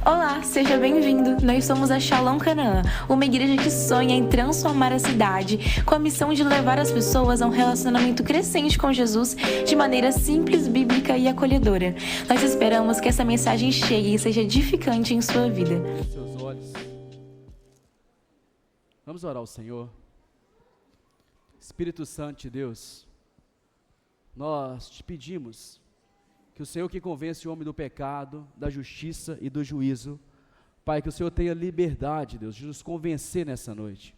Olá, seja bem-vindo. Nós somos a Shalom Canaã, uma igreja que sonha em transformar a cidade com a missão de levar as pessoas a um relacionamento crescente com Jesus de maneira simples, bíblica e acolhedora. Nós esperamos que essa mensagem chegue e seja edificante em sua vida. Seus olhos. Vamos orar ao Senhor. Espírito Santo de Deus, nós te pedimos que o Senhor que convence o homem do pecado, da justiça e do juízo, Pai, que o Senhor tenha liberdade, Deus, de nos convencer nessa noite.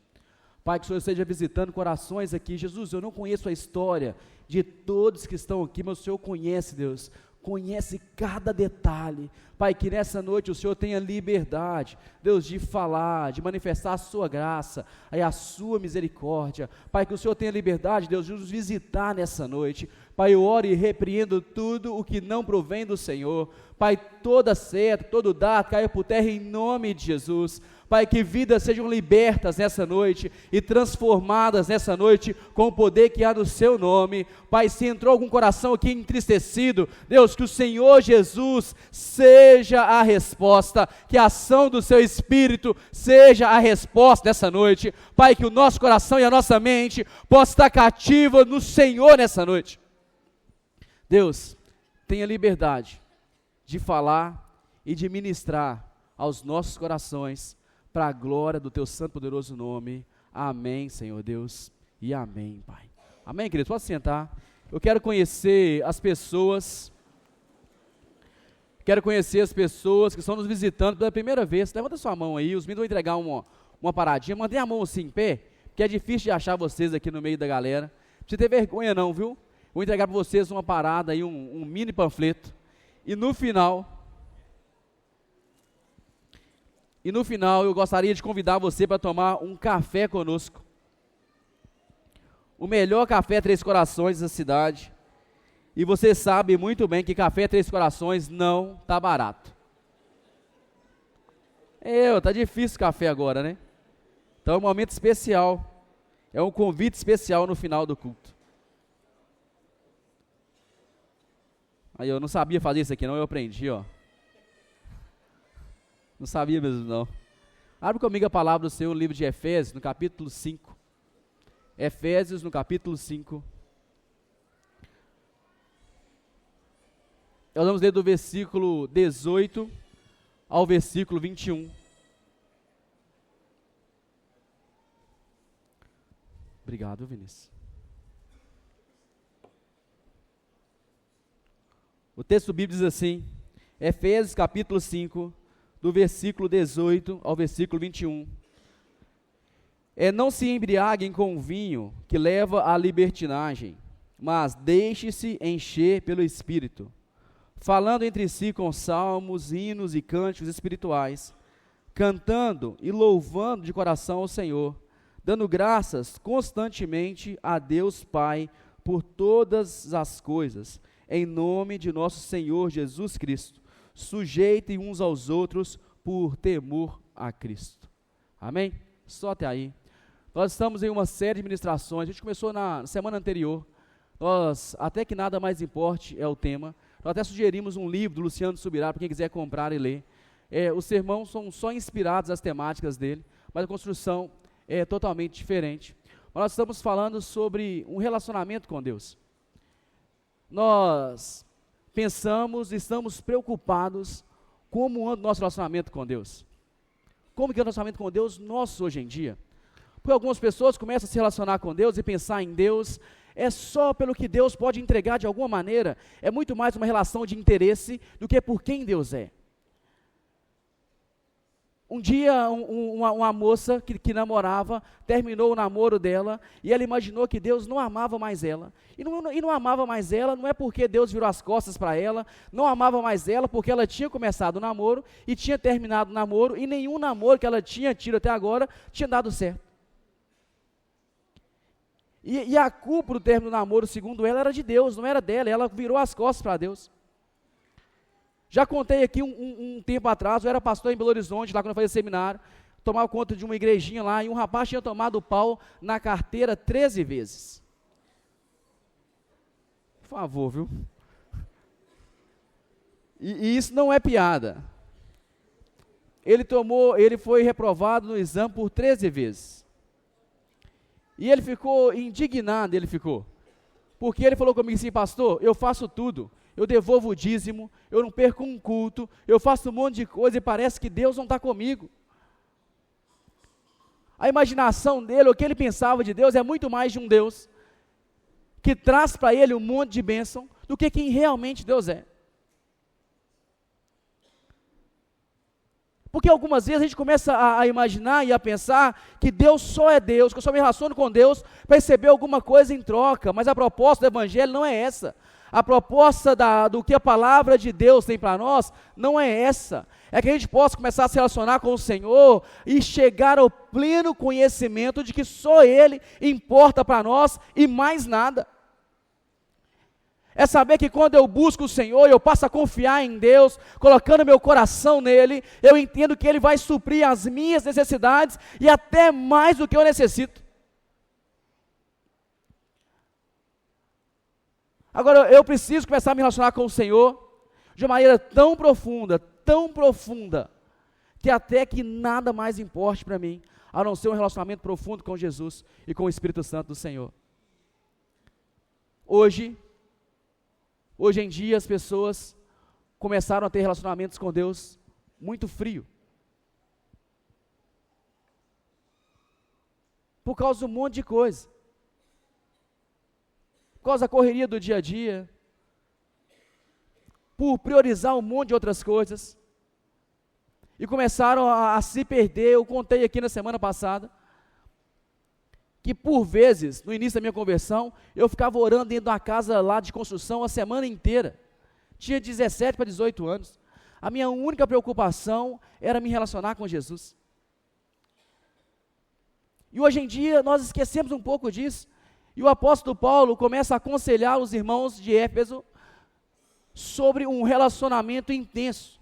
Pai, que o Senhor esteja visitando corações aqui. Jesus, eu não conheço a história de todos que estão aqui, mas o Senhor conhece, Deus, conhece cada detalhe. Pai, que nessa noite o Senhor tenha liberdade, Deus, de falar, de manifestar a sua graça, a sua misericórdia. Pai, que o Senhor tenha liberdade, Deus, de nos visitar nessa noite. Pai, eu oro e repreendo tudo o que não provém do Senhor. Pai, toda seta, todo dardo caia por terra em nome de Jesus. Pai, que vidas sejam libertas nessa noite e transformadas nessa noite com o poder que há no seu nome. Pai, se entrou algum coração aqui entristecido, Deus, que o Senhor Jesus seja a resposta, que a ação do seu Espírito seja a resposta nessa noite. Pai, que o nosso coração e a nossa mente possa estar cativa no Senhor nessa noite. Deus, tenha liberdade de falar e de ministrar aos nossos corações, para a glória do teu santo e poderoso nome. Amém, Senhor Deus, e amém, Pai. Amém, queridos? Pode sentar. Eu quero conhecer as pessoas que estão nos visitando pela primeira vez. Levanta sua mão aí, os meninos vão entregar uma paradinha. Mantenha a mão assim em pé, porque é difícil de achar vocês aqui no meio da galera. Não precisa ter vergonha não, viu? Vou entregar para vocês uma parada aí, um mini panfleto. E no final eu gostaria de convidar você para tomar um café conosco. O melhor café Três Corações da cidade. E você sabe muito bem que café Três Corações não está barato. Tá difícil o café agora, né? Então é um momento especial. É um convite especial no final do culto. Aí eu não sabia fazer isso aqui não, eu aprendi, ó. Não sabia mesmo não. Abre comigo a palavra do Senhor no livro de Efésios, no capítulo 5. Efésios, no capítulo 5. Nós vamos ler do versículo 18 ao versículo 21. Obrigado, Vinícius. O texto bíblico diz assim, Efésios capítulo 5, do versículo 18 ao versículo 21. Não se embriaguem com o vinho que leva à libertinagem, mas deixe-se encher pelo Espírito, falando entre si com salmos, hinos e cânticos espirituais, cantando e louvando de coração ao Senhor, dando graças constantemente a Deus Pai por todas as coisas, em nome de nosso Senhor Jesus Cristo. Sujeitem uns aos outros por temor a Cristo. Amém? Só até aí. Nós estamos em uma série de ministrações. A gente começou na semana anterior. Até que nada mais importe é o tema. Nós até sugerimos um livro do Luciano Subirá para quem quiser comprar e ler. Os sermões são só inspirados às temáticas dele, mas a construção é totalmente diferente. Nós estamos falando sobre um relacionamento com Deus. Nós pensamos, estamos preocupados como anda o nosso relacionamento com Deus. Como que é o relacionamento com Deus nosso hoje em dia? Porque algumas pessoas começam a se relacionar com Deus e pensar em Deus só pelo que Deus pode entregar de alguma maneira. É muito mais uma relação de interesse do que por quem Deus é. Um dia, uma moça que namorava, terminou o namoro dela, e ela imaginou que Deus não amava mais ela. E não amava mais ela, não é porque Deus virou as costas para ela, não amava mais ela, porque ela tinha começado o namoro, e tinha terminado o namoro, e nenhum namoro que ela tinha tido até agora, tinha dado certo. E a culpa do término do namoro, segundo ela, era de Deus, não era dela, ela virou as costas para Deus. Já contei aqui um tempo atrás, eu era pastor em Belo Horizonte, lá quando eu fazia seminário, tomava conta de uma igrejinha lá, e um rapaz tinha tomado pau na carteira 13 vezes. Por favor, viu? E isso não é piada. ele foi reprovado no exame por 13 vezes. E ele ficou indignado, porque ele falou comigo assim: pastor, eu faço tudo, eu devolvo o dízimo, eu não perco um culto, eu faço um monte de coisa e parece que Deus não está comigo. A imaginação dele, o que ele pensava de Deus, é muito mais de um Deus que traz para ele um monte de bênção do que quem realmente Deus é. Porque algumas vezes a gente começa a imaginar e a pensar que Deus só é Deus, que eu só me relaciono com Deus para receber alguma coisa em troca, mas a proposta do Evangelho não é essa. A proposta do que a palavra de Deus tem para nós não é essa. É que a gente possa começar a se relacionar com o Senhor e chegar ao pleno conhecimento de que só Ele importa para nós e mais nada. É saber que quando eu busco o Senhor, eu passo a confiar em Deus, colocando meu coração nele, eu entendo que Ele vai suprir as minhas necessidades e até mais do que eu necessito. Agora, eu preciso começar a me relacionar com o Senhor de uma maneira tão profunda, que até que nada mais importe para mim, a não ser um relacionamento profundo com Jesus e com o Espírito Santo do Senhor. Hoje em dia, as pessoas começaram a ter relacionamentos com Deus muito frio. Por causa de um monte de coisa. Por causa da correria do dia a dia. Por priorizar um monte de outras coisas. E começaram a se perder. Eu contei aqui na semana passada que por vezes, no início da minha conversão, eu ficava orando dentro de uma casa lá de construção a semana inteira. Tinha 17 para 18 anos. A minha única preocupação era me relacionar com Jesus. E hoje em dia nós esquecemos um pouco disso. E o apóstolo Paulo começa a aconselhar os irmãos de Éfeso sobre um relacionamento intenso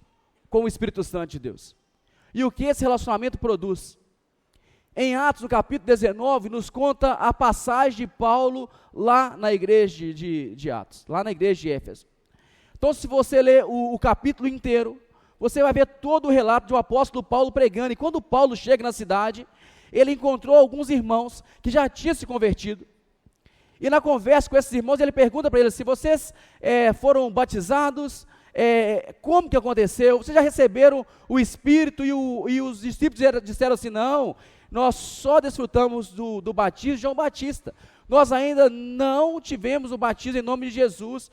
com o Espírito Santo de Deus. E o que esse relacionamento produz? Em Atos, no capítulo 19, nos conta a passagem de Paulo lá na igreja de Atos, lá na igreja de Éfeso. Então, se você ler o capítulo inteiro, você vai ver todo o relato de um apóstolo Paulo pregando. E quando Paulo chega na cidade, ele encontrou alguns irmãos que já tinham se convertido. E na conversa com esses irmãos, ele pergunta para eles: se vocês foram batizados, como que aconteceu? Vocês já receberam o Espírito? E os discípulos disseram assim: não, nós só desfrutamos do batismo de João Batista. Nós ainda não tivemos o batismo em nome de Jesus.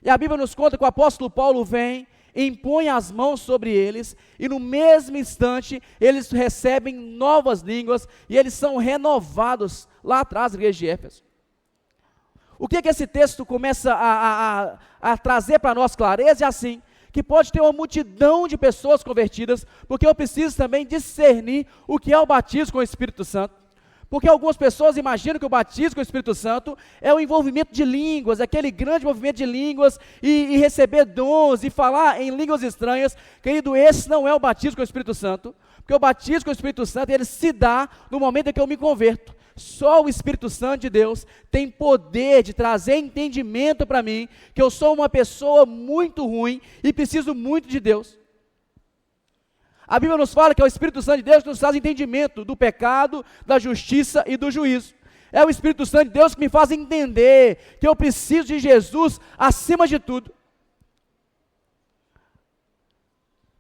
E a Bíblia nos conta que o apóstolo Paulo vem, impõe as mãos sobre eles, e no mesmo instante, eles recebem novas línguas, e eles são renovados lá atrás da igreja de Éfeso. O que esse texto começa a trazer para nós clareza é assim: que pode ter uma multidão de pessoas convertidas, porque eu preciso também discernir o que é o batismo com o Espírito Santo. Porque algumas pessoas imaginam que o batismo com o Espírito Santo é o envolvimento de línguas, aquele grande movimento de línguas, e receber dons, e falar em línguas estranhas. Querido, esse não é o batismo com o Espírito Santo, porque o batismo com o Espírito Santo, ele se dá no momento em que eu me converto. Só o Espírito Santo de Deus tem poder de trazer entendimento para mim, que eu sou uma pessoa muito ruim e preciso muito de Deus. A Bíblia nos fala que é o Espírito Santo de Deus que nos traz entendimento do pecado, da justiça e do juízo. É o Espírito Santo de Deus que me faz entender que eu preciso de Jesus acima de tudo.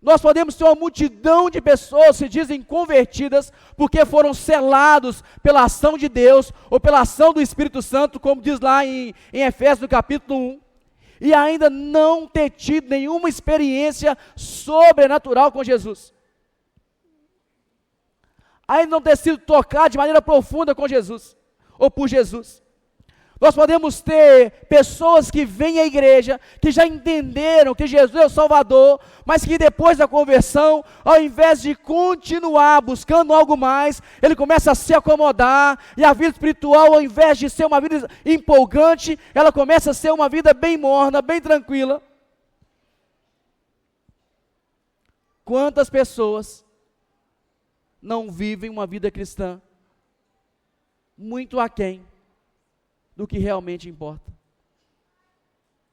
Nós podemos ter uma multidão de pessoas que se dizem convertidas porque foram selados pela ação de Deus ou pela ação do Espírito Santo, como diz lá em Efésios no capítulo 1, e ainda não ter tido nenhuma experiência sobrenatural com Jesus. Ainda não ter sido tocado de maneira profunda com Jesus, ou por Jesus. Nós podemos ter pessoas que vêm à igreja, que já entenderam que Jesus é o Salvador, mas que depois da conversão, ao invés de continuar buscando algo mais, ele começa a se acomodar, e a vida espiritual, ao invés de ser uma vida empolgante, ela começa a ser uma vida bem morna, bem tranquila. Quantas pessoas não vivem uma vida cristã muito aquém do que realmente importa?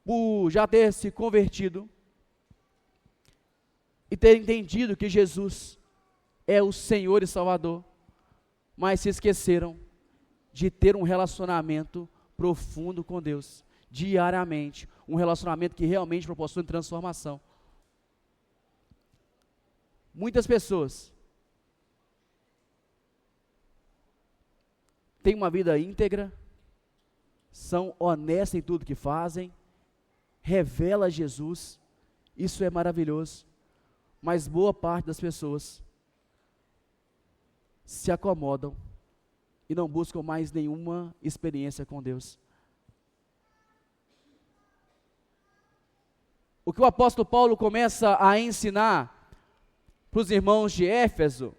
Por já ter se convertido, e ter entendido que Jesus é o Senhor e Salvador, mas se esqueceram de ter um relacionamento profundo com Deus, diariamente, um relacionamento que realmente proporciona transformação. Muitas pessoas têm uma vida íntegra, são honestas em tudo que fazem, revela Jesus, isso é maravilhoso, mas boa parte das pessoas se acomodam e não buscam mais nenhuma experiência com Deus. O que o apóstolo Paulo começa a ensinar para os irmãos de Éfeso,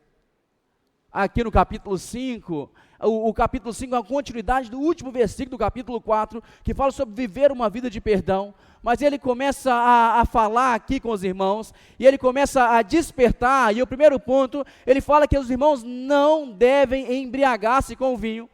aqui no capítulo 5, o capítulo 5 é a continuidade do último versículo do capítulo 4, que fala sobre viver uma vida de perdão, mas ele começa a falar aqui com os irmãos, e ele começa a despertar, e o primeiro ponto, ele fala que os irmãos não devem embriagar-se com o vinho.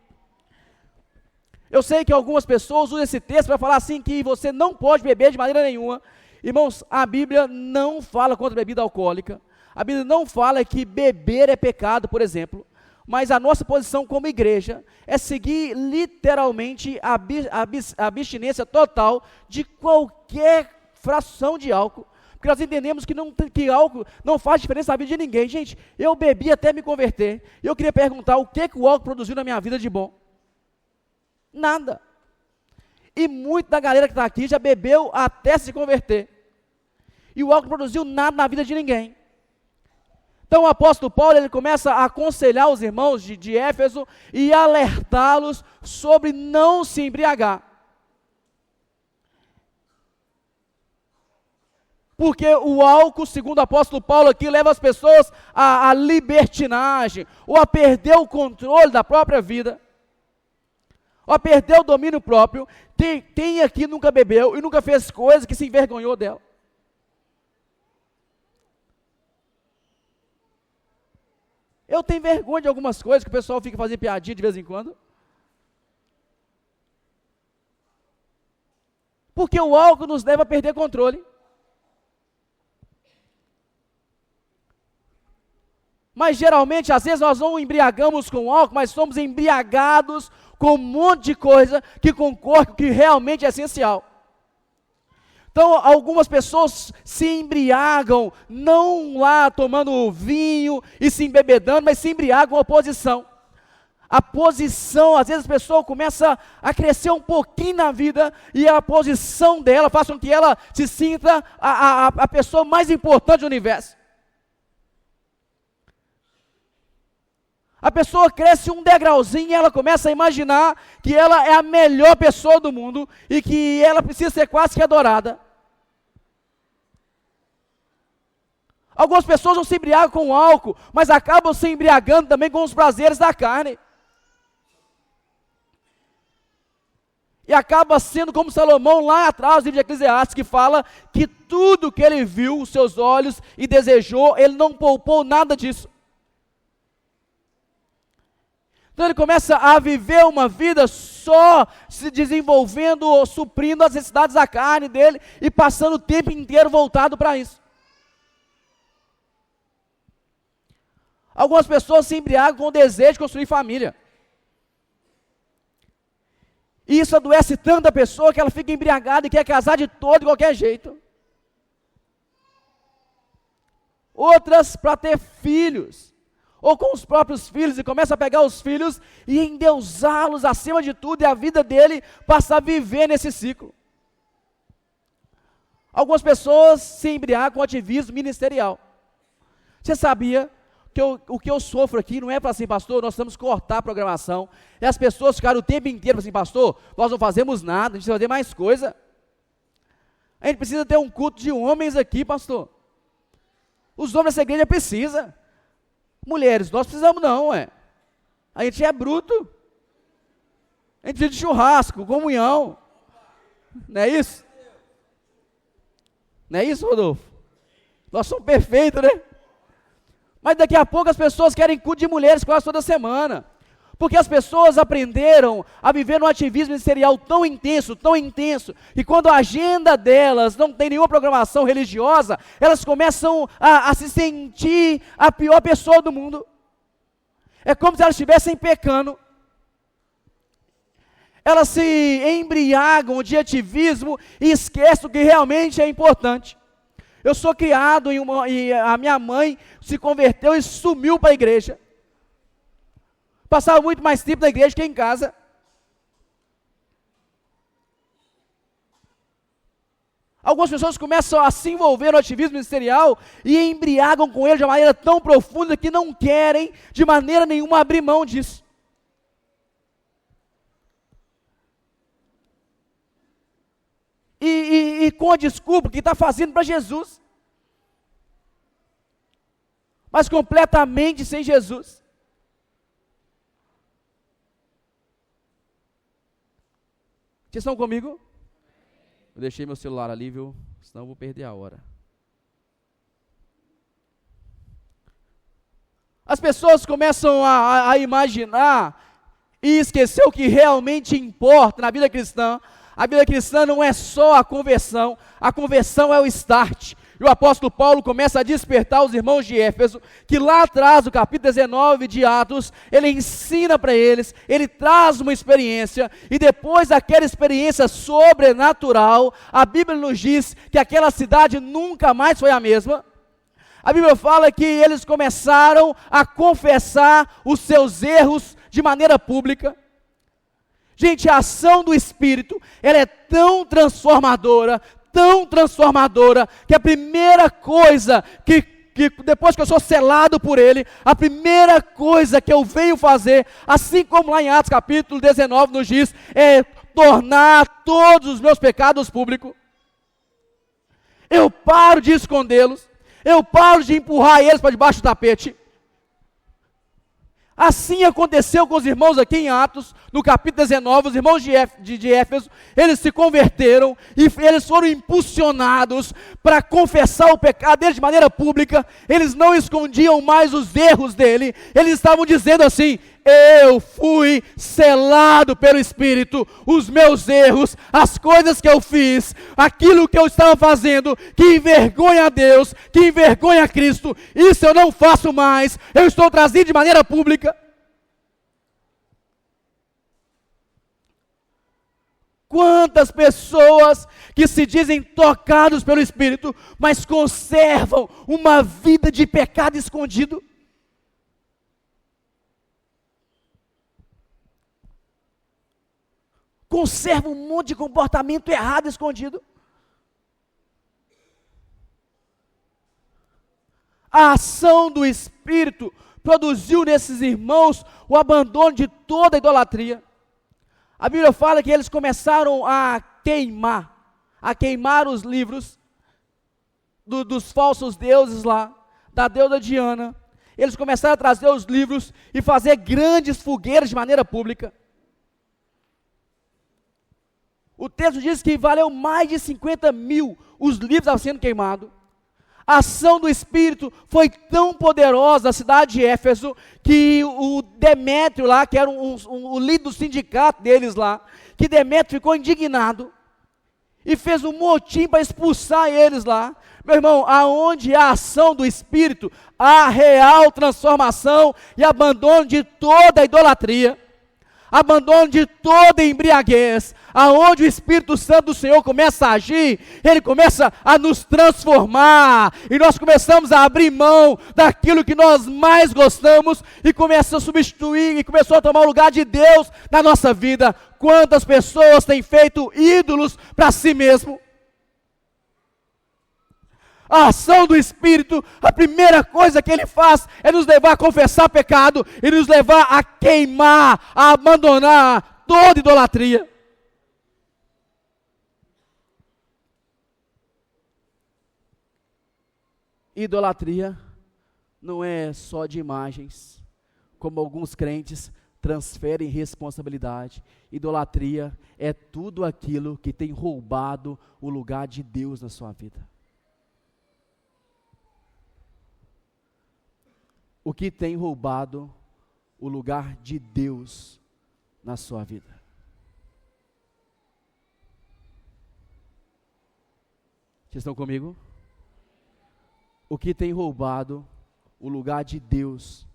Eu sei que algumas pessoas usam esse texto para falar assim, que você não pode beber de maneira nenhuma. Irmãos, a Bíblia não fala contra bebida alcoólica, a Bíblia não fala que beber é pecado, por exemplo, mas a nossa posição como igreja é seguir literalmente a abstinência total de qualquer fração de álcool, porque nós entendemos que álcool não faz diferença na vida de ninguém. Gente, eu bebi até me converter, e eu queria perguntar, o que o álcool produziu na minha vida de bom? Nada. E muito da galera que está aqui já bebeu até se converter, e o álcool produziu nada na vida de ninguém. Então o apóstolo Paulo, ele começa a aconselhar os irmãos de Éfeso e alertá-los sobre não se embriagar. Porque o álcool, segundo o apóstolo Paulo aqui, leva as pessoas à libertinagem, ou a perder o controle da própria vida, ou a perder o domínio próprio. Quem aqui nunca bebeu e nunca fez coisa que se envergonhou dela? Eu tenho vergonha de algumas coisas que o pessoal fica fazendo piadinha de vez em quando. Porque o álcool nos leva a perder controle. Mas geralmente, às vezes nós não embriagamos com álcool, mas somos embriagados com um monte de coisa que concorre com o que realmente é essencial. Então, algumas pessoas se embriagam, não lá tomando vinho e se embebedando, mas se embriagam com a posição. A posição, às vezes a pessoa começa a crescer um pouquinho na vida, e a posição dela faz com que ela se sinta a pessoa mais importante do universo. A pessoa cresce um degrauzinho e ela começa a imaginar que ela é a melhor pessoa do mundo e que ela precisa ser quase que adorada. Algumas pessoas não se embriagam com álcool, mas acabam se embriagando também com os prazeres da carne. E acaba sendo como Salomão lá atrás, no livro de Eclesiastes, que fala que tudo que ele viu, os seus olhos, e desejou, ele não poupou nada disso. Então ele começa a viver uma vida só se desenvolvendo ou suprindo as necessidades da carne dele e passando o tempo inteiro voltado para isso. Algumas pessoas se embriagam com o desejo de construir família. E isso adoece tanto a pessoa que ela fica embriagada e quer casar de todo e qualquer jeito. Outras para ter filhos, ou com os próprios filhos, e começa a pegar os filhos e endeusá-los acima de tudo, e a vida dele passa a viver nesse ciclo. Algumas pessoas se embriagam com ativismo ministerial. Você sabia que o que eu sofro aqui não é para assim, pastor, nós temos que cortar a programação, e as pessoas ficaram o tempo inteiro assim, pastor, nós não fazemos nada, a gente precisa fazer mais coisa. A gente precisa ter um culto de homens aqui, pastor. Os homens dessa igreja precisam. Mulheres, nós precisamos não, a gente é bruto. A gente precisa de churrasco, comunhão. Não é isso? Não é isso, Rodolfo? Nós somos perfeitos, né? Mas daqui a pouco as pessoas querem culto de mulheres quase toda semana. Porque as pessoas aprenderam a viver um ativismo ministerial tão intenso, que quando a agenda delas não tem nenhuma programação religiosa, elas começam a se sentir a pior pessoa do mundo. É como se elas estivessem pecando. Elas se embriagam de ativismo e esquecem o que realmente é importante. Eu sou criado e a minha mãe se converteu e sumiu para a igreja. Passava muito mais tempo na igreja que em casa. Algumas pessoas começam a se envolver no ativismo ministerial e embriagam com ele de uma maneira tão profunda que não querem de maneira nenhuma abrir mão disso. E com a desculpa que está fazendo para Jesus. Mas completamente sem Jesus. Vocês estão comigo? Eu deixei meu celular ali, viu? Senão eu vou perder a hora. As pessoas começam a imaginar e esquecer o que realmente importa na vida cristã. A vida cristã não é só a conversão é o start. E o apóstolo Paulo começa a despertar os irmãos de Éfeso, que lá atrás, no capítulo 19 de Atos, ele ensina para eles, ele traz uma experiência, e depois daquela experiência sobrenatural, a Bíblia nos diz que aquela cidade nunca mais foi a mesma. A Bíblia fala que eles começaram a confessar os seus erros de maneira pública. Gente, a ação do Espírito, ela é tão transformadora, que a primeira coisa que depois que eu sou selado por Ele, a primeira coisa que eu venho fazer, assim como lá em Atos capítulo 19 nos diz, é tornar todos os meus pecados públicos. Eu paro de escondê-los, eu paro de empurrar eles para debaixo do tapete. Assim aconteceu com os irmãos aqui em Atos, no capítulo 19, os irmãos de Éfeso, eles se converteram e eles foram impulsionados para confessar o pecado deles de maneira pública. Eles não escondiam mais os erros dele, eles estavam dizendo assim: eu fui selado pelo Espírito, os meus erros, as coisas que eu fiz, aquilo que eu estava fazendo, que envergonha a Deus, que envergonha a Cristo, isso eu não faço mais, eu estou trazendo de maneira pública. Quantas pessoas que se dizem tocados pelo Espírito, mas conservam uma vida de pecado escondido? Conserva um monte de comportamento errado escondido. A ação do Espírito produziu nesses irmãos o abandono de toda a idolatria. A Bíblia fala que eles começaram a queimar os livros dos falsos deuses lá, da deusa Diana. Eles começaram a trazer os livros e fazer grandes fogueiras de maneira pública. O texto diz que valeu mais de 50 mil os livros estavam sendo queimados. A ação do Espírito foi tão poderosa na cidade de Éfeso, que o Demétrio lá, que era o líder do sindicato deles lá, que Demétrio ficou indignado e fez um motim para expulsar eles lá. Meu irmão, aonde há a ação do Espírito, há real transformação e abandono de toda a idolatria. Abandono de toda embriaguez. Aonde o Espírito Santo do Senhor começa a agir, Ele começa a nos transformar, e nós começamos a abrir mão daquilo que nós mais gostamos, e começa a substituir, e começou a tomar o lugar de Deus na nossa vida. Quantas pessoas têm feito ídolos para si mesmo? A ação do Espírito, a primeira coisa que Ele faz é nos levar a confessar pecado e nos levar a queimar, a abandonar toda idolatria. Idolatria não é só de imagens, como alguns crentes transferem responsabilidade. Idolatria é tudo aquilo que tem roubado o lugar de Deus na sua vida. O que tem roubado o lugar de Deus na sua vida. Vocês estão comigo? O que tem roubado o lugar de Deus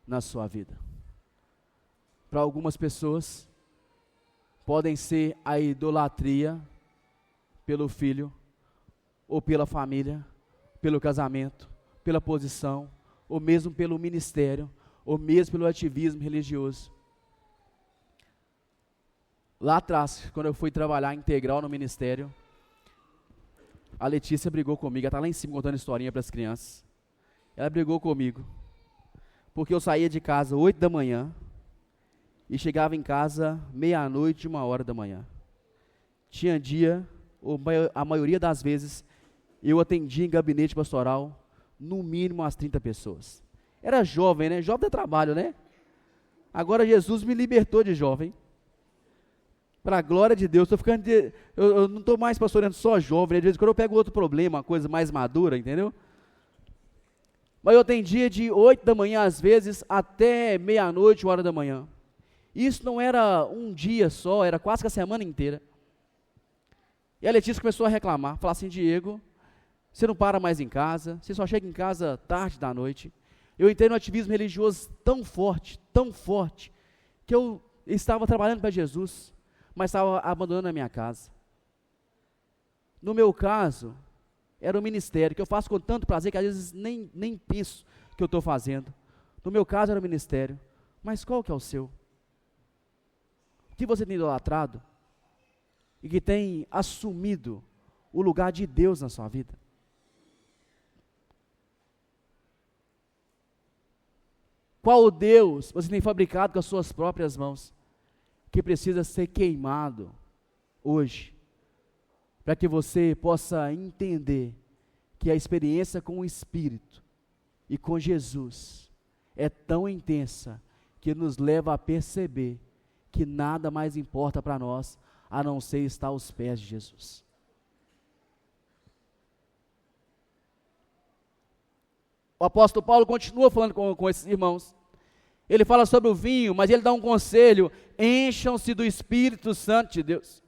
na sua vida? Para algumas pessoas, podem ser a idolatria pelo filho, ou pela família, pelo casamento, pela posição, ou mesmo pelo ministério, ou mesmo pelo ativismo religioso. Lá atrás, quando eu fui trabalhar integral no ministério, a Letícia brigou comigo, ela está lá em cima contando historinha para as crianças. Ela brigou comigo, porque eu saía de casa 8 da manhã, e chegava em casa meia-noite, 1h da manhã. Tinha dia, ou a maioria das vezes, eu atendia em gabinete pastoral, no mínimo umas 30 pessoas. Era jovem, né? Jovem dá trabalho, né? Agora Jesus me libertou de jovem. Para a glória de Deus, eu não estou mais pastoreando só jovem, né? De vez em quando eu pego outro problema, uma coisa mais madura, entendeu? Mas eu atendia de 8 da manhã, às vezes, até meia-noite, 1h da manhã. Isso não era um dia só, era quase que a semana inteira. E a Letícia começou a reclamar, falar assim: Diego, você não para mais em casa, você só chega em casa tarde da noite. Eu entrei no ativismo religioso tão forte, que eu estava trabalhando para Jesus, mas estava abandonando a minha casa. No meu caso, era o ministério, que eu faço com tanto prazer, que às vezes nem penso que eu estou fazendo. No meu caso era o ministério, mas qual que é o seu? O que você tem idolatrado e que tem assumido o lugar de Deus na sua vida? Qual Deus você tem fabricado com as suas próprias mãos, que precisa ser queimado hoje, para que você possa entender que a experiência com o Espírito e com Jesus é tão intensa, que nos leva a perceber que nada mais importa para nós, a não ser estar aos pés de Jesus. O apóstolo Paulo continua falando com esses irmãos. Ele fala sobre o vinho, mas ele dá um conselho: encham-se do Espírito Santo de Deus.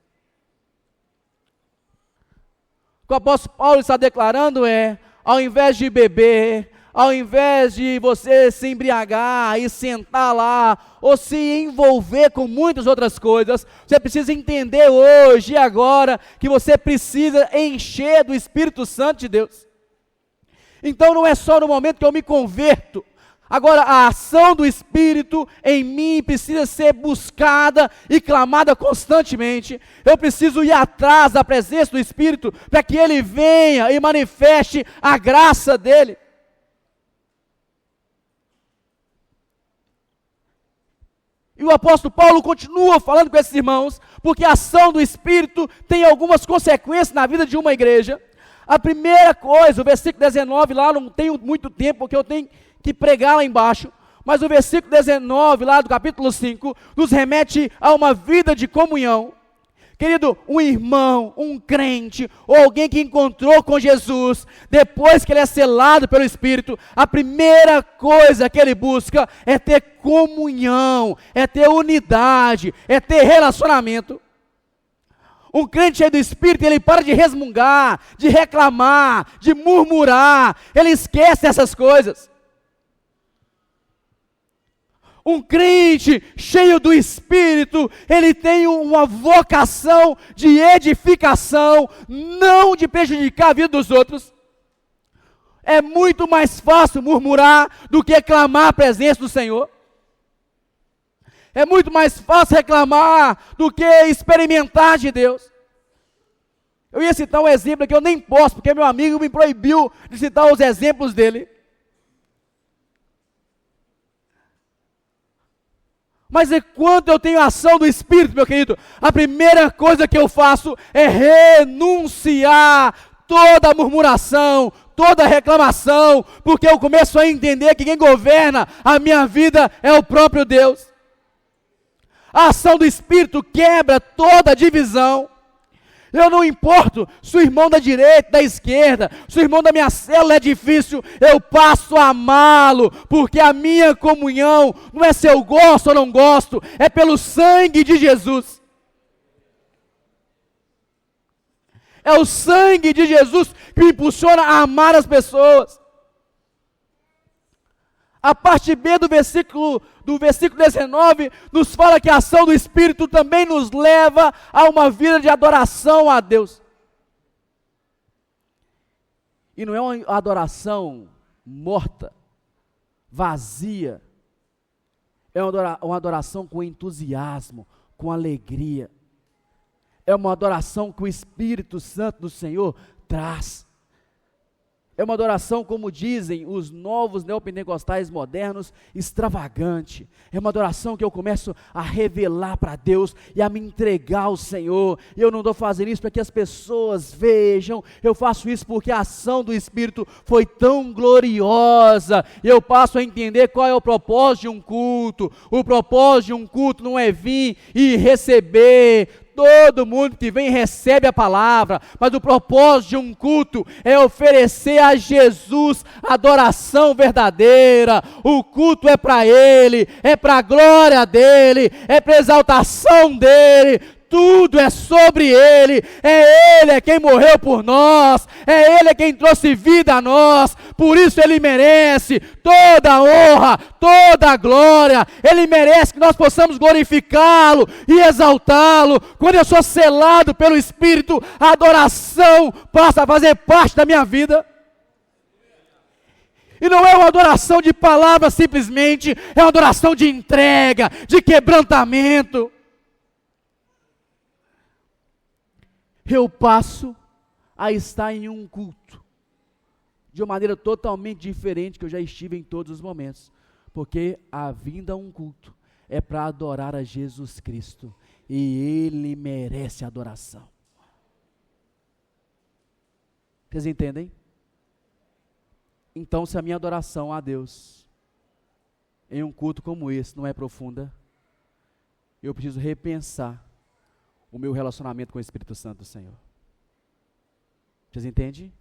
O que o apóstolo Paulo está declarando é: ao invés de beber, ao invés de você se embriagar e sentar lá, ou se envolver com muitas outras coisas, você precisa entender hoje e agora, que você precisa encher do Espírito Santo de Deus. Então não é só no momento que eu me converto. Agora, a ação do Espírito em mim precisa ser buscada e clamada constantemente. Eu preciso ir atrás da presença do Espírito, para que Ele venha e manifeste a graça dEle. E o apóstolo Paulo continua falando com esses irmãos, porque a ação do Espírito tem algumas consequências na vida de uma igreja. A primeira coisa, o versículo 19 lá, não tenho muito tempo, porque eu tenho que pregar lá embaixo, mas o versículo 19 lá do capítulo 5, nos remete a uma vida de comunhão. Querido, um irmão, um crente, ou alguém que encontrou com Jesus, depois que ele é selado pelo Espírito, a primeira coisa que ele busca é ter comunhão, é ter unidade, é ter relacionamento. Um crente cheio do Espírito, ele para de resmungar, de reclamar, de murmurar, ele esquece essas coisas. Um crente cheio do Espírito, ele tem uma vocação de edificação, não de prejudicar a vida dos outros. É muito mais fácil murmurar do que clamar a presença do Senhor. É muito mais fácil reclamar do que experimentar de Deus. Eu ia citar um exemplo que eu nem posso, porque meu amigo me proibiu de citar os exemplos dele. Mas enquanto eu tenho a ação do Espírito, meu querido, a primeira coisa que eu faço é renunciar toda murmuração, toda reclamação, porque eu começo a entender que quem governa a minha vida é o próprio Deus. A ação do Espírito quebra toda divisão. Eu não importo se o irmão da direita, da esquerda, se o irmão da minha célula é difícil, eu passo a amá-lo, porque a minha comunhão não é se eu gosto ou não gosto, é pelo sangue de Jesus. É o sangue de Jesus que me impulsiona a amar as pessoas. A parte B do versículo 19 nos fala que a ação do Espírito também nos leva a uma vida de adoração a Deus. E não é uma adoração morta, vazia. É uma adoração com entusiasmo, com alegria. É uma adoração que o Espírito Santo do Senhor traz. É uma adoração, como dizem os novos neopentecostais modernos, extravagante. É uma adoração que eu começo a revelar para Deus e a me entregar ao Senhor. Eu não estou fazendo isso para que as pessoas vejam, eu faço isso porque a ação do Espírito foi tão gloriosa. Eu passo a entender qual é o propósito de um culto. O propósito de um culto não é vir e receber. Todo mundo que vem recebe a palavra, mas o propósito de um culto é oferecer a Jesus adoração verdadeira. O culto é para Ele, é para a glória dEle, é para a exaltação dEle. Tudo é sobre Ele é quem morreu por nós, é Ele quem trouxe vida a nós, por isso Ele merece toda a honra, toda a glória, Ele merece que nós possamos glorificá-lo e exaltá-lo. Quando eu sou selado pelo Espírito, a adoração passa a fazer parte da minha vida. E não é uma adoração de palavras simplesmente, é uma adoração de entrega, de quebrantamento. Eu passo a estar em um culto, de uma maneira totalmente diferente que eu já estive em todos os momentos, porque a vinda a um culto é para adorar a Jesus Cristo, e Ele merece adoração. Vocês entendem? Então, se a minha adoração a Deus, em um culto como esse, não é profunda, eu preciso repensar o meu relacionamento com o Espírito Santo do Senhor. Vocês entendem?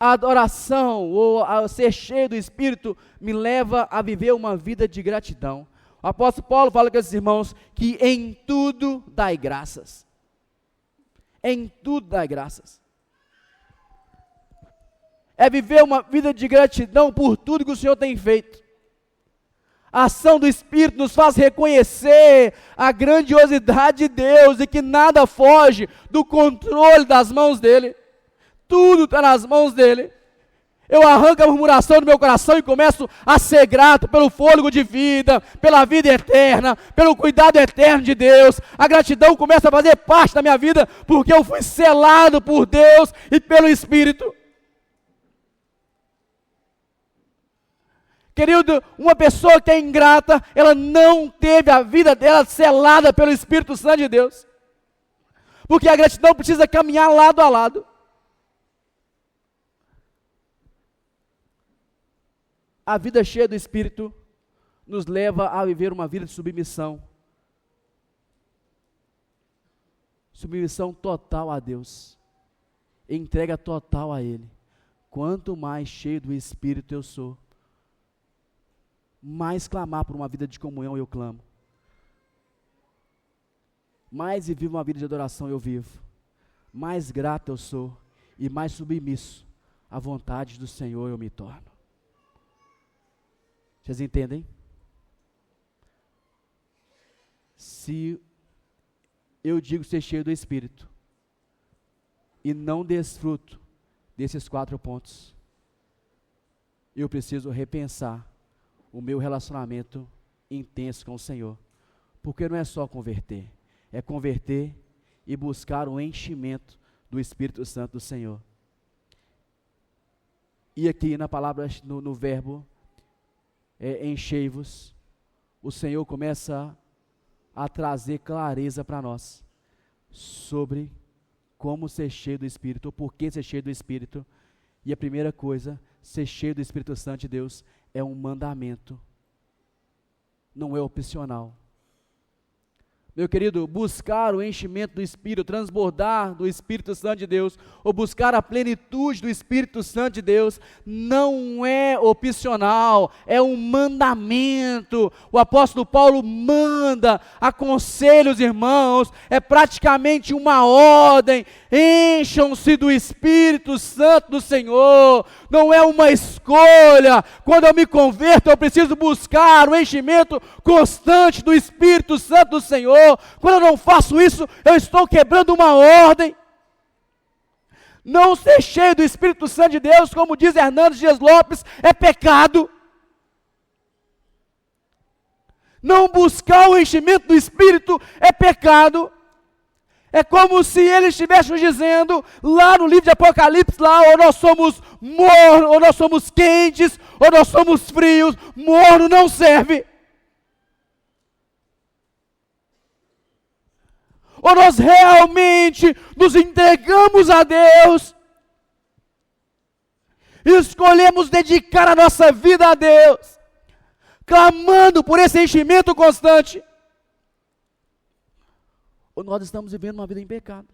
A adoração, ou a ser cheio do Espírito, me leva a viver uma vida de gratidão. O apóstolo Paulo fala com esses irmãos que em tudo dai graças. Em tudo dai graças. É viver uma vida de gratidão por tudo que o Senhor tem feito. A ação do Espírito nos faz reconhecer a grandiosidade de Deus e que nada foge do controle das mãos dEle. Tudo está nas mãos dEle. Eu arranco a murmuração do meu coração e começo a ser grato pelo fôlego de vida, pela vida eterna, pelo cuidado eterno de Deus. A gratidão começa a fazer parte da minha vida porque eu fui selado por Deus e pelo Espírito. Querido, uma pessoa que é ingrata, ela não teve a vida dela selada pelo Espírito Santo de Deus. Porque a gratidão precisa caminhar lado a lado. A vida cheia do Espírito nos leva a viver uma vida de submissão. Submissão total a Deus. Entrega total a Ele. Quanto mais cheio do Espírito eu sou, mais clamar por uma vida de comunhão eu clamo. Mais vivo uma vida de adoração eu vivo. Mais grato eu sou e mais submisso à vontade do Senhor eu me torno. Vocês entendem? Se eu digo ser cheio do Espírito e não desfruto desses 4 pontos, eu preciso repensar o meu relacionamento intenso com o Senhor, porque não é só converter, é converter e buscar o enchimento do Espírito Santo do Senhor. E aqui na palavra, no verbo, enchei-vos, o Senhor começa a trazer clareza para nós, sobre como ser cheio do Espírito, ou por que ser cheio do Espírito. E a primeira coisa, ser cheio do Espírito Santo de Deus, é um mandamento, não é opcional. Meu querido, buscar o enchimento do Espírito, transbordar do Espírito Santo de Deus, ou buscar a plenitude do Espírito Santo de Deus, não é opcional, é um mandamento. O apóstolo Paulo manda, aconselha os irmãos, é praticamente uma ordem: encham-se do Espírito Santo do Senhor. Não é uma escolha. Quando eu me converto, eu preciso buscar o enchimento constante do Espírito Santo do Senhor. Quando eu não faço isso, eu estou quebrando uma ordem. Não ser cheio do Espírito Santo de Deus, como diz Hernandes Dias Lopes, é pecado. Não buscar o enchimento do Espírito é pecado. É como se ele estivesse nos dizendo, lá no livro de Apocalipse, lá, ou nós somos mornos, ou nós somos quentes, ou nós somos frios. Morno não serve. Ou nós realmente nos entregamos a Deus, e escolhemos dedicar a nossa vida a Deus, clamando por esse enchimento constante, ou nós estamos vivendo uma vida em pecado.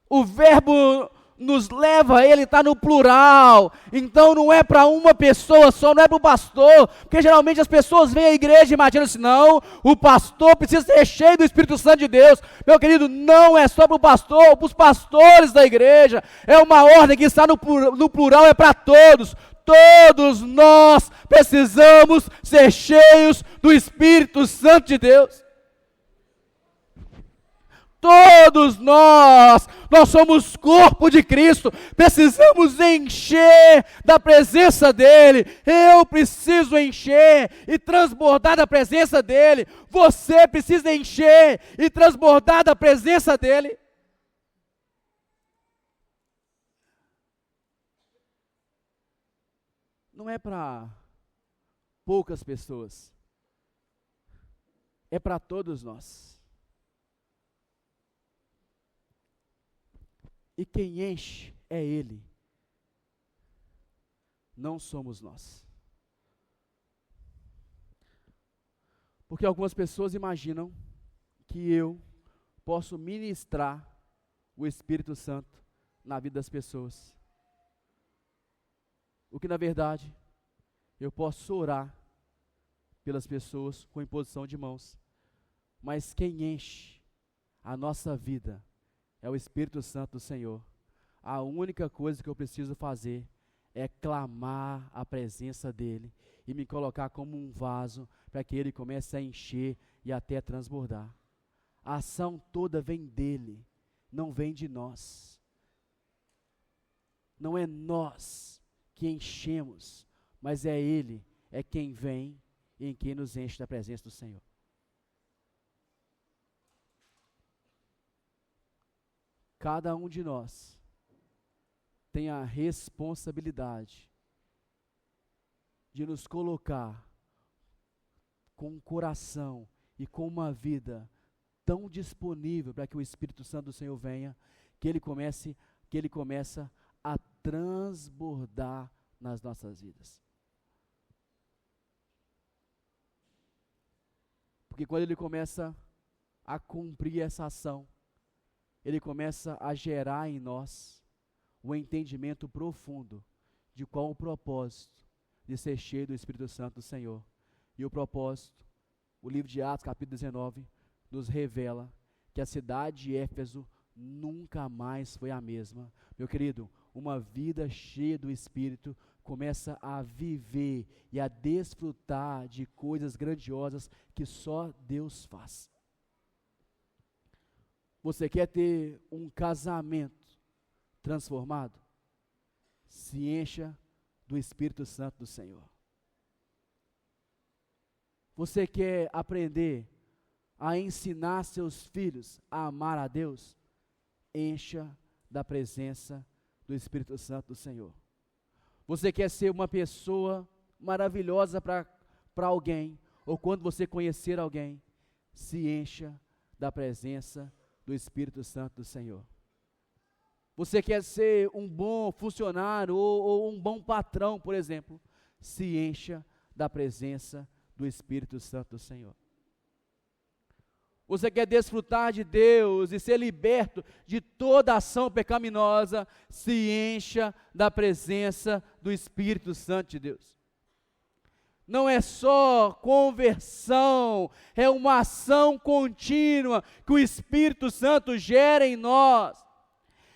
O verbo nos leva, ele está no plural, então não é para uma pessoa só, não é para o pastor, porque geralmente as pessoas vêm à igreja e imaginam assim: não, o pastor precisa ser cheio do Espírito Santo de Deus. Meu querido, não é só para o pastor, para os pastores da igreja, é uma ordem que está no plural, é para todos. Todos nós precisamos ser cheios do Espírito Santo de Deus. Todos nós somos corpo de Cristo, precisamos encher da presença dEle. Eu preciso encher e transbordar da presença dEle. Você precisa encher e transbordar da presença dEle. Não é para poucas pessoas, é para todos nós. E quem enche é Ele, não somos nós. Porque algumas pessoas imaginam que eu posso ministrar o Espírito Santo na vida das pessoas. O que na verdade, eu posso orar pelas pessoas com imposição de mãos. Mas quem enche a nossa vida é o Espírito Santo do Senhor. A única coisa que eu preciso fazer é clamar a presença dEle e me colocar como um vaso para que Ele comece a encher e até transbordar. A ação toda vem dEle, não vem de nós. Não é nós que enchemos, mas é Ele, é quem vem e em quem nos enche da presença do Senhor. Cada um de nós tem a responsabilidade de nos colocar com um coração e com uma vida tão disponível para que o Espírito Santo do Senhor venha, que ele começa a transbordar nas nossas vidas. Porque quando ele começa a cumprir essa ação, ele começa a gerar em nós o entendimento profundo de qual o propósito de ser cheio do Espírito Santo do Senhor. E o propósito, o livro de Atos, capítulo 19, nos revela que a cidade de Éfeso nunca mais foi a mesma. Meu querido, uma vida cheia do Espírito começa a viver e a desfrutar de coisas grandiosas que só Deus faz. Você quer ter um casamento transformado? Se encha do Espírito Santo do Senhor. Você quer aprender a ensinar seus filhos a amar a Deus? Encha da presença do Espírito Santo do Senhor. Você quer ser uma pessoa maravilhosa para alguém, ou quando você conhecer alguém, se encha da presença do Espírito Santo do Senhor. Você quer ser um bom funcionário ou um bom patrão, por exemplo, se encha da presença do Espírito Santo do Senhor. Você quer desfrutar de Deus e ser liberto de toda ação pecaminosa, se encha da presença do Espírito Santo de Deus. Não é só conversão, é uma ação contínua que o Espírito Santo gera em nós.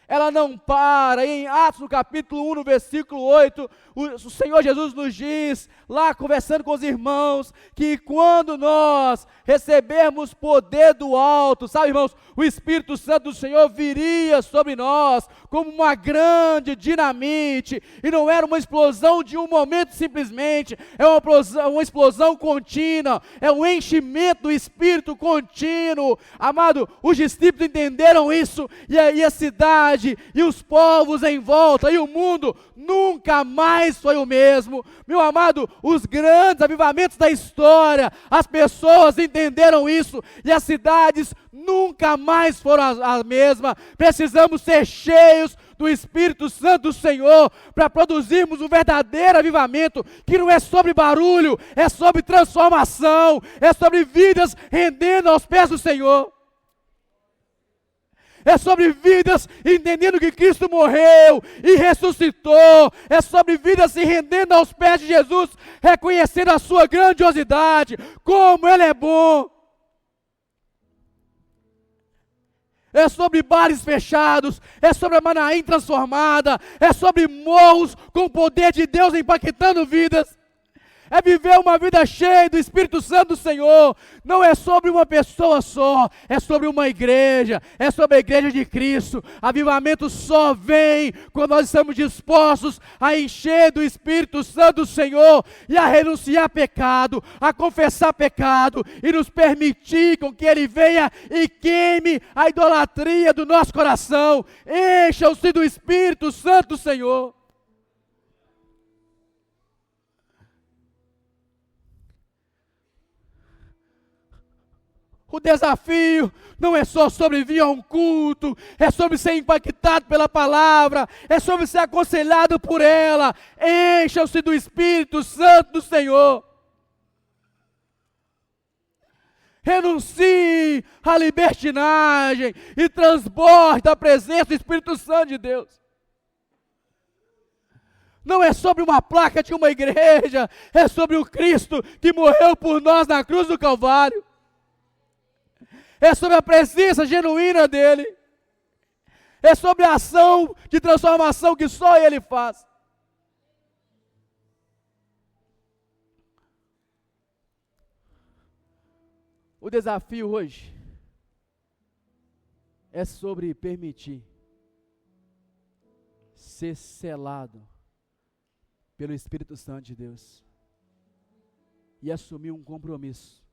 Ela não para. Em Atos, no capítulo 1, no versículo 8, o Senhor Jesus nos diz, lá conversando com os irmãos, que quando nós recebermos poder do alto, sabe, irmãos, o Espírito Santo do Senhor viria sobre nós como uma grande dinamite, e não era uma explosão de um momento simplesmente, é uma explosão contínua, é um enchimento do Espírito contínuo. Amado, os discípulos entenderam isso, e a cidade, e os povos em volta, e o mundo nunca mais foi o mesmo. Meu amado, os grandes avivamentos da história, as pessoas entenderam isso, e as cidades nunca mais foram a mesma. Precisamos ser cheios do Espírito Santo do Senhor, para produzirmos um verdadeiro avivamento, que não é sobre barulho, é sobre transformação, é sobre vidas rendendo aos pés do Senhor. É sobre vidas entendendo que Cristo morreu e ressuscitou. É sobre vidas se rendendo aos pés de Jesus, reconhecendo a sua grandiosidade, como Ele é bom. É sobre bares fechados, é sobre a Manaim transformada, é sobre morros com o poder de Deus impactando vidas. É viver uma vida cheia do Espírito Santo do Senhor. Não é sobre uma pessoa só, é sobre uma igreja, é sobre a igreja de Cristo. Avivamento só vem quando nós estamos dispostos a encher do Espírito Santo do Senhor e a renunciar pecado, a confessar pecado e nos permitir com que Ele venha e queime a idolatria do nosso coração. Encham-se do Espírito Santo do Senhor. O desafio não é só sobre vir a um culto, é sobre ser impactado pela palavra, é sobre ser aconselhado por ela. Encham-se do Espírito Santo do Senhor. Renuncie à libertinagem e transborde a presença do Espírito Santo de Deus. Não é sobre uma placa de uma igreja, é sobre o Cristo que morreu por nós na cruz do Calvário. É sobre a presença genuína dEle. É sobre a ação de transformação que só Ele faz. O desafio hoje é sobre permitir ser selado pelo Espírito Santo de Deus e assumir um compromisso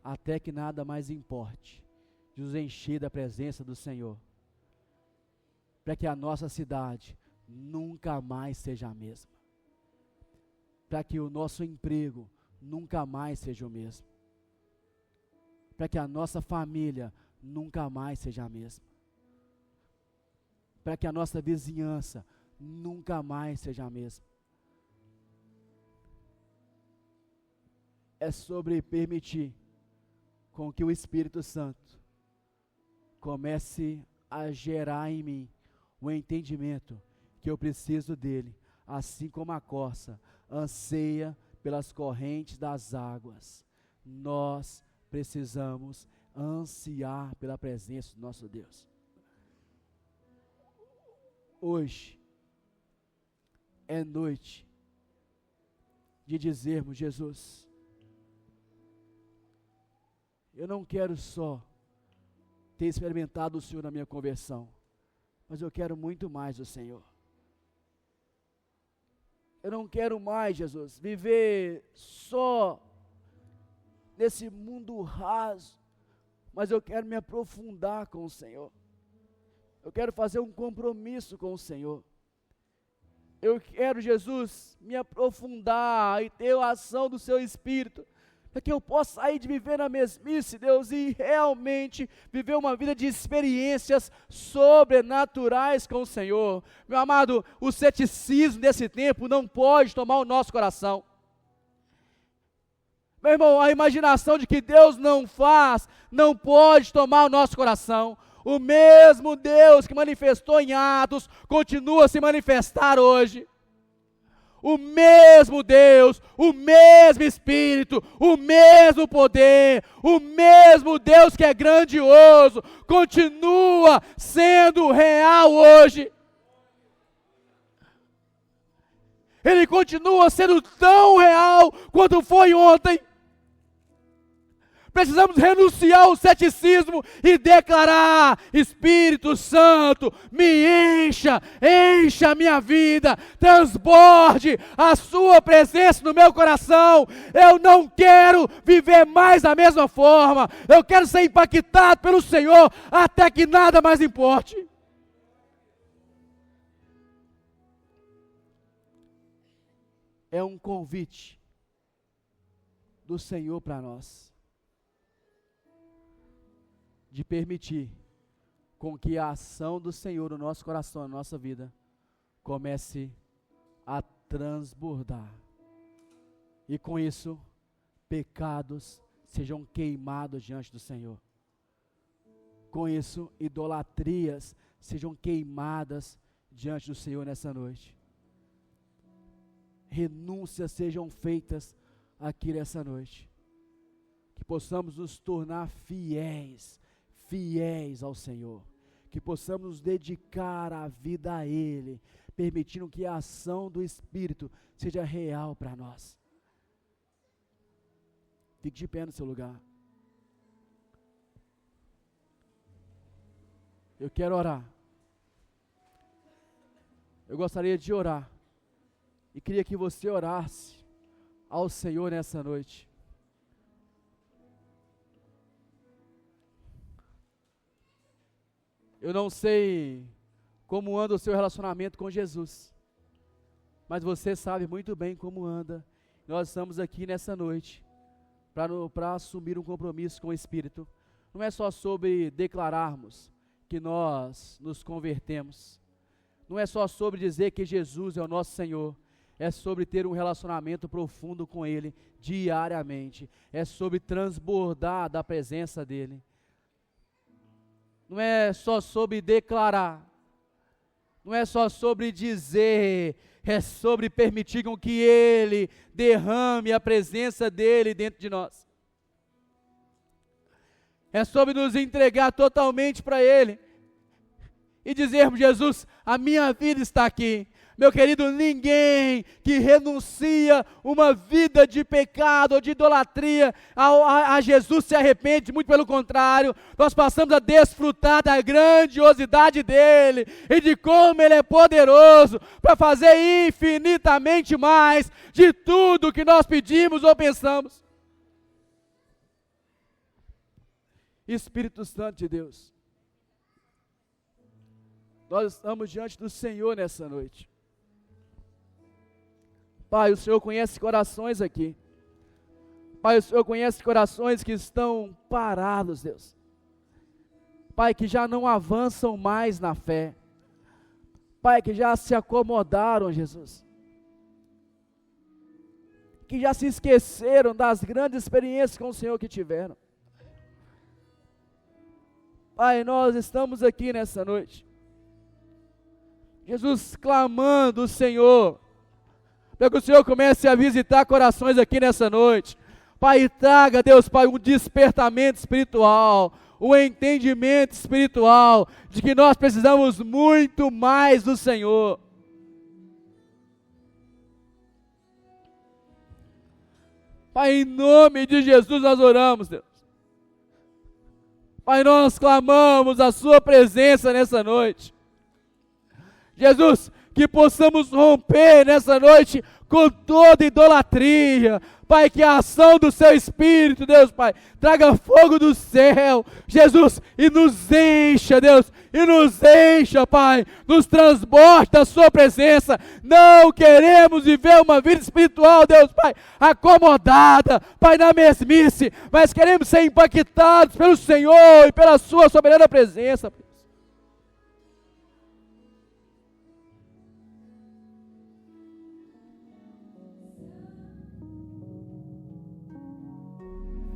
até que nada mais importe, de nos encher da presença do Senhor, para que a nossa cidade nunca mais seja a mesma, para que o nosso emprego nunca mais seja o mesmo, para que a nossa família nunca mais seja a mesma, para que a nossa vizinhança nunca mais seja a mesma. É sobre permitir com que o Espírito Santo comece a gerar em mim o entendimento que eu preciso dele, assim como a corça anseia pelas correntes das águas. Nós precisamos ansiar pela presença do nosso Deus. Hoje é noite de dizermos: Jesus, eu não quero só ter experimentado o Senhor na minha conversão, mas eu quero muito mais do Senhor. Eu não quero mais, Jesus, viver só nesse mundo raso, mas eu quero me aprofundar com o Senhor. Eu quero fazer um compromisso com o Senhor. Eu quero, Jesus, me aprofundar e ter a ação do Seu Espírito, para que eu possa sair de viver na mesmice, Deus, e realmente viver uma vida de experiências sobrenaturais com o Senhor. Meu amado, o ceticismo desse tempo não pode tomar o nosso coração. Meu irmão, a imaginação de que Deus não faz, não pode tomar o nosso coração. O mesmo Deus que manifestou em Atos, continua a se manifestar hoje. O mesmo Deus, o mesmo Espírito, o mesmo poder, o mesmo Deus que é grandioso, continua sendo real hoje. Ele continua sendo tão real quanto foi ontem. Precisamos renunciar ao ceticismo e declarar: Espírito Santo, me encha a minha vida, transborde a sua presença no meu coração. Eu não quero viver mais da mesma forma, eu quero ser impactado pelo Senhor até que nada mais importe. É um convite do Senhor para nós, de permitir com que a ação do Senhor no nosso coração, na nossa vida, comece a transbordar. E com isso, pecados sejam queimados diante do Senhor. Com isso, idolatrias sejam queimadas diante do Senhor nessa noite. Renúncias sejam feitas aqui nessa noite. Que possamos nos tornar fiéis ao Senhor, que possamos nos dedicar a vida a Ele, permitindo que a ação do Espírito seja real para nós. Fique de pé no seu lugar. Eu quero orar. Eu gostaria de orar, e queria que você orasse ao Senhor nessa noite. Eu não sei como anda o seu relacionamento com Jesus, mas você sabe muito bem como anda. Nós estamos aqui nessa noite para assumir um compromisso com o Espírito. Não é só sobre declararmos que nós nos convertemos, não é só sobre dizer que Jesus é o nosso Senhor, é sobre ter um relacionamento profundo com Ele diariamente, é sobre transbordar da presença dEle. Não é só sobre declarar, não é só sobre dizer, é sobre permitir com que Ele derrame a presença dEle dentro de nós. É sobre nos entregar totalmente para Ele e dizermos: Jesus, a minha vida está aqui. Meu querido, ninguém que renuncia uma vida de pecado ou de idolatria a Jesus se arrepende, muito pelo contrário, nós passamos a desfrutar da grandiosidade dEle e de como Ele é poderoso para fazer infinitamente mais de tudo que nós pedimos ou pensamos. Espírito Santo de Deus, nós estamos diante do Senhor nessa noite. Pai, o Senhor conhece corações aqui. Pai, o Senhor conhece corações que estão parados, Deus. Pai, que já não avançam mais na fé. Pai, que já se acomodaram, Jesus. Que já se esqueceram das grandes experiências com o Senhor que tiveram. Pai, nós estamos aqui nessa noite, Jesus, clamando o Senhor, para que o Senhor comece a visitar corações aqui nessa noite. Pai, traga, Deus, Pai, um despertamento espiritual, um entendimento espiritual, de que nós precisamos muito mais do Senhor. Pai, em nome de Jesus nós oramos, Deus. Pai, nós clamamos a sua presença nessa noite. Jesus, que possamos romper nessa noite com toda idolatria. Pai, que a ação do seu Espírito, Deus, Pai, traga fogo do céu, Jesus, e nos encha, Deus, e nos encha, Pai, nos transborde da sua presença. Não queremos viver uma vida espiritual, Deus, Pai, acomodada, Pai, na mesmice, mas queremos ser impactados pelo Senhor e pela sua soberana presença.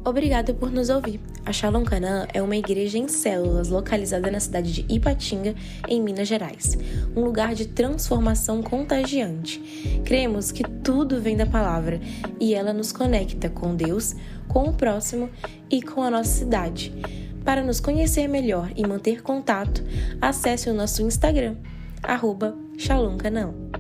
Obrigada por nos ouvir. A Shalom Canaã é uma igreja em células localizada na cidade de Ipatinga, em Minas Gerais. Um lugar de transformação contagiante. Cremos que tudo vem da palavra e ela nos conecta com Deus, com o próximo e com a nossa cidade. Para nos conhecer melhor e manter contato, acesse o nosso Instagram, @ShalomCanaã.